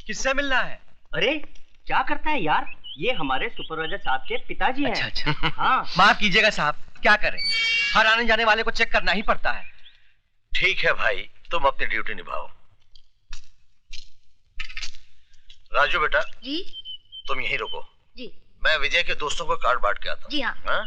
किससे मिलना है? अरे क्या करता है यार, ये हमारे सुपरवाइजर साहब के पिताजी हैं। अच्छा। हाँ। माफ कीजिएगा साहब, क्या करें, हर आने जाने वाले को चेक करना ही पड़ता है। ठीक है भाई, तुम अपनी ड्यूटी निभाओ। राजू बेटा जी तुम यहीं रुको, जी। मैं विजय के दोस्तों को कार्ड बांट के आता हूँ। जी हाँ। हाँ?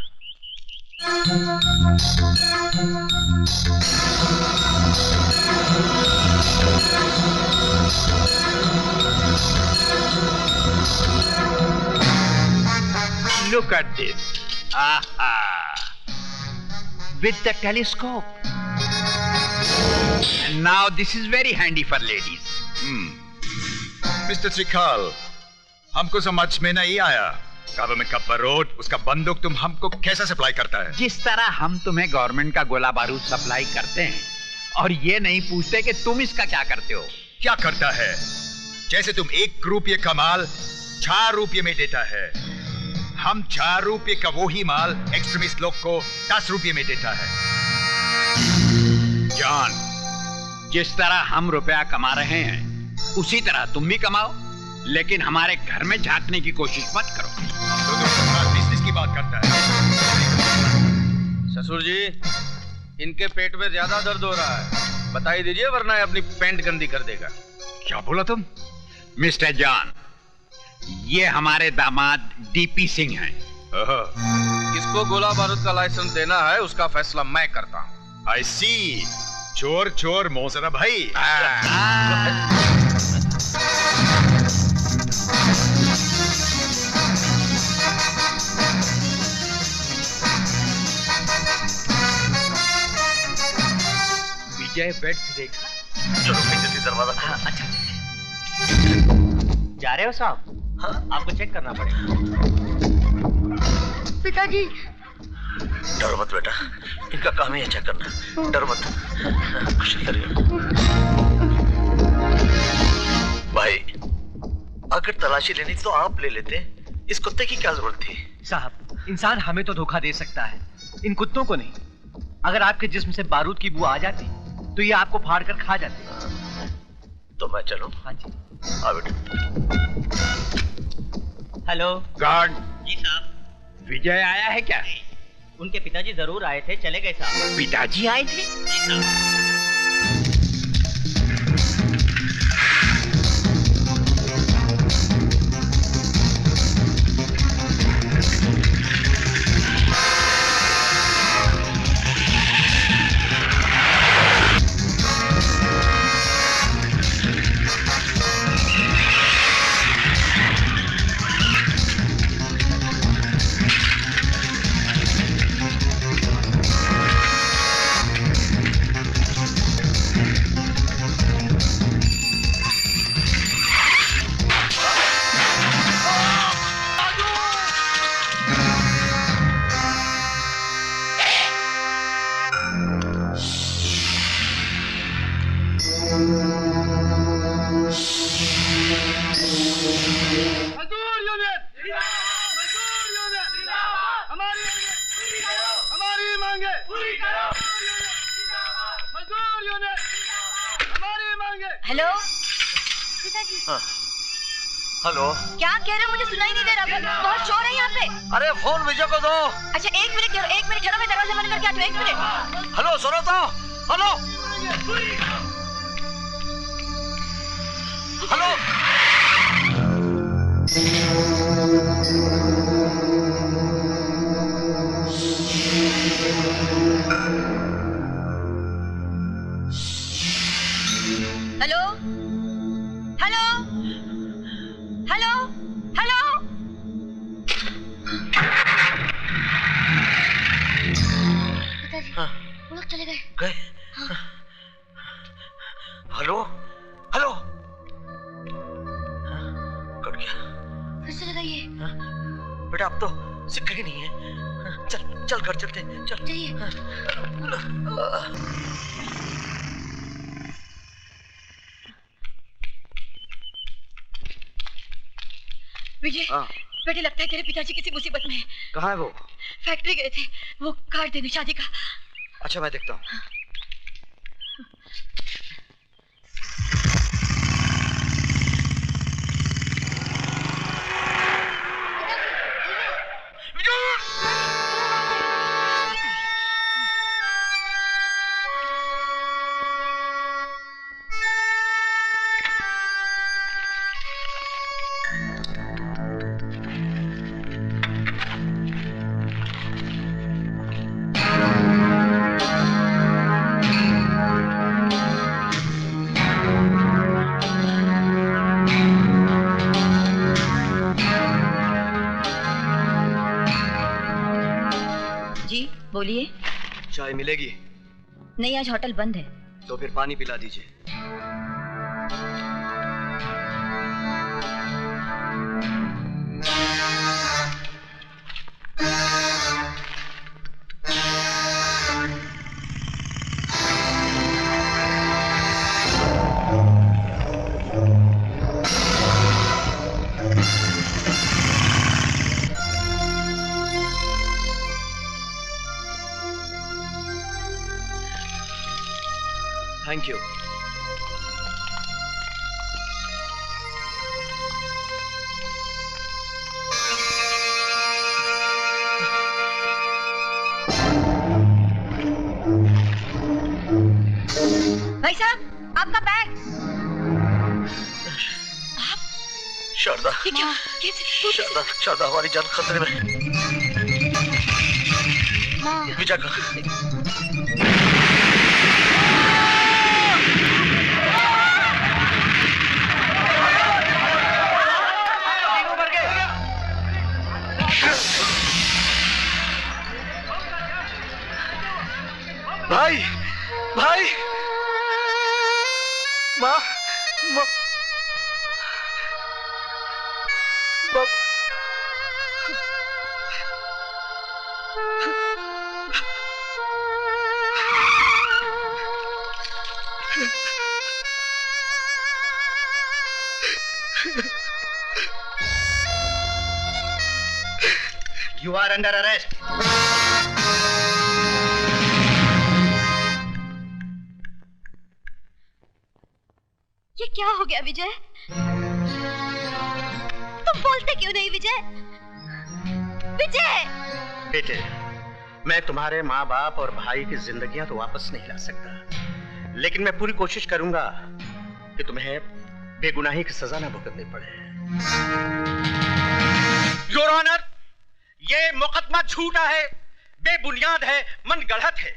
Look at this. Aha. With the telescope. And now this is very handy for ladies. Mister त्रिकाल, हमको समझ में नहीं आया, गवर्नमेंट का बारूद, उसका बंदूक तुम हमको कैसे सप्लाई करता है? जिस तरह हम तुम्हें गवर्नमेंट का गोला बारूद सप्लाई करते हैं और ये नहीं पूछते कि तुम इसका क्या करते हो। क्या करता है? जैसे तुम 1 रुपये का माल 4 रुपये में देता है, हम 4 रुपये का वही माल एक्सट्रीमिस्ट लोग को 10 रुपये में देता है। जॉन, जिस तरह हम रुपया कमा रहे हैं उसी तरह तुम भी कमाओ, लेकिन हमारे घर में झांकने की कोशिश मत करो। बिजनेस की बात करता है। ससुर जी, इनके पेट में ज्यादा दर्द हो रहा है, बताई दीजिए वरना ये अपनी पैंट गंदी कर देगा। क्या बोला तुम? मिस्टर जॉन, ये हमारे दामाद डीपी सिंह हैं। किसको गोला बारूद का लाइसेंस देना है उसका फैसला मैं करता हूँ। आई सी, चोर चोर मोसरा भाई। विजय बेड से देखा। चलो जल्दी दरवाजा। हाँ, अच्छा। जा रहे हो साहब? हाँ, आपको चेक करना पड़ेगा। पिताजी। डरो मत बेटा, इनका काम ही है चेक करना, डरो मत। भाई अगर तलाशी लेनी तो आप ले लेते, इस कुत्ते की क्या जरूरत थी? साहब, इंसान हमें तो धोखा दे सकता है, इन कुत्तों को नहीं। अगर आपके जिस्म से बारूद की बू आ जाती तो ये आपको फाड़ कर खा जाते। तो मैं चलूं? हाँ जी। आ बेटा। Hello guard. जी साहब। विजय आया है क्या? उनके पिताजी जरूर आए थे, चले गए साहब। पिताजी आए थे? जी साहब। Hello hello. क्या कह रहे हो? मुझे सुनाई नहीं दे रहा, बहुत शोर है यहाँ पे। अरे फोन विजय को दो। अच्छा एक मिनट ठहरो, मैं दरवाजा बंद करके आती हूँ। 1 मिनट। हेलो सुनो तो। Hello hello. Hello hello hello hello. पिताजी, वो लोग चले गए। हाँ। Hello hello. कट गया। फिर से लगाइए। बेटा अब तो सिक्का ही नहीं है। चल चल घर चलते हैं, चल। चलिए। विजय, बेटे लगता है तेरे पिताजी किसी मुसीबत में है। कहाँ है वो? फैक्ट्री गए थे, वो कार्ड देने शादी का। अच्छा मैं देखता हूँ। जी बोलिए। चाय मिलेगी? नहीं, आज होटल बंद है। तो फिर पानी पिला दीजिए। Thank you. भाई साहब, आपका बैग। शारदा, ये क्या? कैसे? शारदा, शारदा, हमारी जान खतरे में। माँ। विजय का भाई, भाई, माँ, माँ, You are under arrest. ये क्या हो गया विजय? तुम बोलते क्यों नहीं विजय? विजय! बेटे, मैं तुम्हारे माँ बाप और भाई की जिंदगियां तो वापस नहीं ला सकता, लेकिन मैं पूरी कोशिश करूंगा कि तुम्हें बेगुनाही की सजा न भुगतनी पड़े। योर ऑनर, ये मुकदमा झूठा है, बेबुनियाद है, मन गढ़ंत है।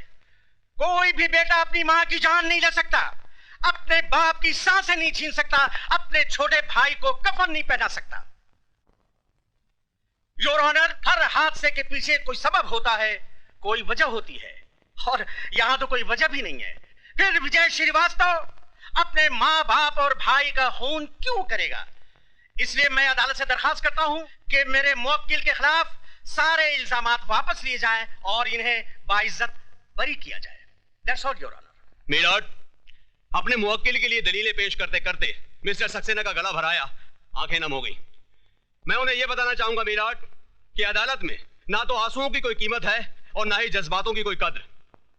कोई भी बेटा अपनी माँ की जान नहीं ले सकता, अपने बाप की सांसें नहीं छीन सकता, अपने छोटे भाई को कफन नहीं पहना सकता। योर ऑनर, हर हादसे के पीछे कोई सबब होता है, कोई वजह होती है, और यहां तो कोई वजह भी नहीं है। फिर विजय श्रीवास्तव अपने माँ बाप और भाई का खून क्यों करेगा? इसलिए मैं अदालत से दरखास्त करता हूं कि मेरे मुवक्किल के खिलाफ सारे इल्जामात वापस लिए जाएं और इन्हें बाइज्जत बरी किया जाए। That's all your honour. My lord, अपने मुवक्किल के लिए दलीलें पेश करते करते मिस्टर सक्सेना का गला भराया, आंखें नम हो गई। मैं उन्हें यह बताना चाहूंगा मिलॉर्ड कि अदालत में ना तो आंसुओं की कोई कीमत है और ना ही जज्बातों की कोई कद्र।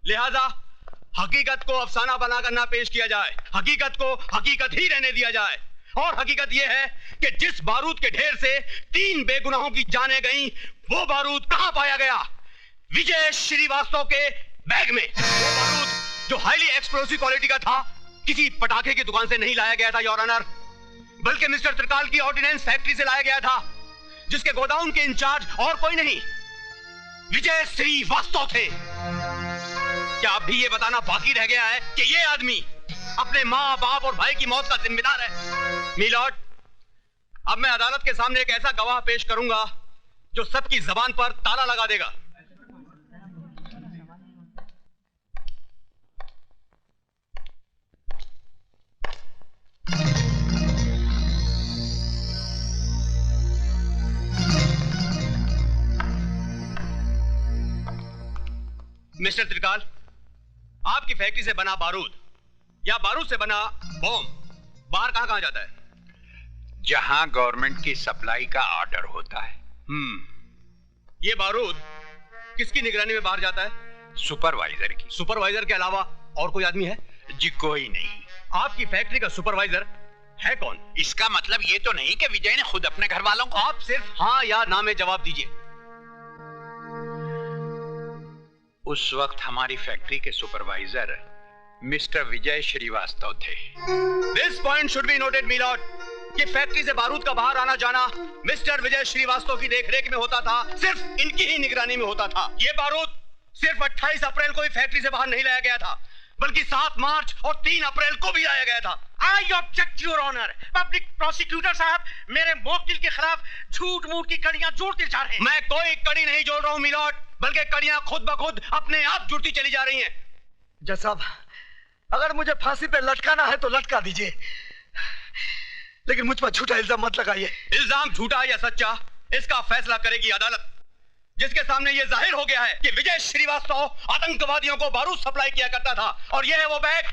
लिहाजा हकीकत को अफसाना बनाकर ना पेश किया जाए, हकीकत को हकीकत ही रहने दिया जाए। और हकीकत यह है कि जिस बारूद के ढेर से 3 बेगुनाहों की जानें गईं, वो बारूद कहां पाया गया? विजय श्रीवास्तव के बैग में। वो बारूद जो हाईली एक्सप्लोसिव क्वालिटी का था, किसी पटाखे की दुकान से नहीं लाया गया था योर ऑनर, बल्कि मिस्टर त्रिकाल की ऑर्डिनेंस फैक्ट्री से लाया गया था, जिसके गोदाउन के इंचार्ज और कोई नहीं, विजय श्रीवास्तव थे। क्या अब भी ये बताना बाकी रह गया है कि ये आदमी अपने माँ बाप और भाई की मौत का जिम्मेदार है? मिलॉर्ड, अब मैं अदालत के सामने एक ऐसा गवाह पेश करूंगा जो सबकी जबान पर ताला लगा देगा। मिस्टर त्रिकाल, आपकी फैक्ट्री से बना बारूद या बारूद से बना बॉम्ब बाहर कहां जाता है? जहां गवर्नमेंट की सप्लाई का ऑर्डर होता है। ये बारूद किसकी निगरानी में बाहर जाता है? सुपरवाइजर की। सुपरवाइजर के अलावा और कोई आदमी है? जी कोई नहीं। आपकी फैक्ट्री का सुपरवाइजर है कौन? इसका मतलब ये तो नहीं कि विजय ने खुद अपने घर वालों को। आप सिर्फ हाँ या ना में जवाब दीजिए। उस वक्त हमारी फैक्ट्री के सुपरवाइजर मिस्टर विजय श्रीवास्तव थे। This point should be noted my lord कि फैक्ट्री से बारूद का बाहर आना जाना मिस्टर विजय श्रीवास्तव की देखरेख में होता था, सिर्फ इनकी ही निगरानी में होता था। ये बारूद सिर्फ 28 अप्रैल को ही फैक्ट्री से बाहर नहीं लाया गया था, बल्कि 7 मार्च और 3 अप्रैल को भी लाया गया था। I object your honour. Public prosecutor साहब मेरे मुवक्किल के खिलाफ झूठ मूठ की कड़ियां जोड़ते जा रहे हैं। मैं कोई कड़ी नहीं जोड़ रहा हूं मिलॉर्ड, बल्कि कड़ियां खुद ब खुद अपने आप जुड़ती चली जा रही हैं। जज साहब, अगर मुझे फांसी पे लटकाना है तो लटका दीजिए, लेकिन मुझ पर झूठा इल्जाम मत लगाइए। इल्जाम झूठा या सच्चा, इसका फैसला करेगी अदालत, जिसके सामने यह जाहिर हो गया है कि विजय श्रीवास्तव आतंकवादियों को बारूद सप्लाई किया करता था, और यह है वो बैग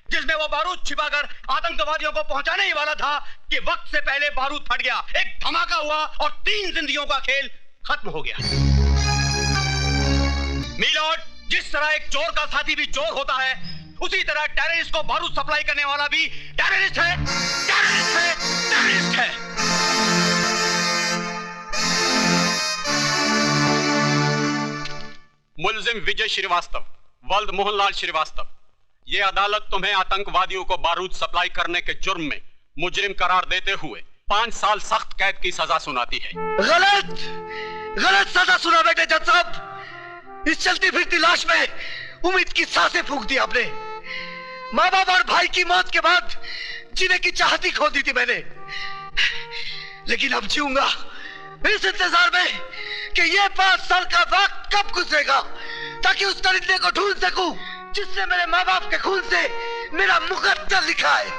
जिसमें वो बारूद छिपाकर आतंकवादियों को पहुंचाने ही वाला था कि वक्त से पहले बारूद फट गया, एक धमाका हुआ और 3 जिंदगियों का खेल खत्म हो गया। मीलॉर्ड, जिस तरह एक चोर का साथी भी चोर होता है, उसी तरह टेररिस्ट को बारूद सप्लाई करने वाला भी टेररिस्ट है, टेररिस्ट है, टेररिस्ट है। मुलजिम विजय श्रीवास्तव, वल्द मोहनलाल श्रीवास्तव, ये अदालत तुम्हें आतंकवादियों को बारूद सप्लाई करने के जुर्म में मुजरिम करार देते हुए 5 साल सख्त कैद की सजा सुनाती है। गलत, गलत सजा सुना बेटे जज साहब। इस चलती फिरती लाश में उम्मीद की सांसें फूंक दी आपने। माँ बाप और भाई की मौत के बाद जीने की चाहती खो दी थी मैंने, लेकिन अब जीऊंगा इस इंतजार में कि ये 5 साल का वक्त कब गुजरेगा, ताकि उस दरिंदे को ढूंढ सकूं जिसने मेरे माँ बाप के खून से मेरा मुकद्दर लिखा है।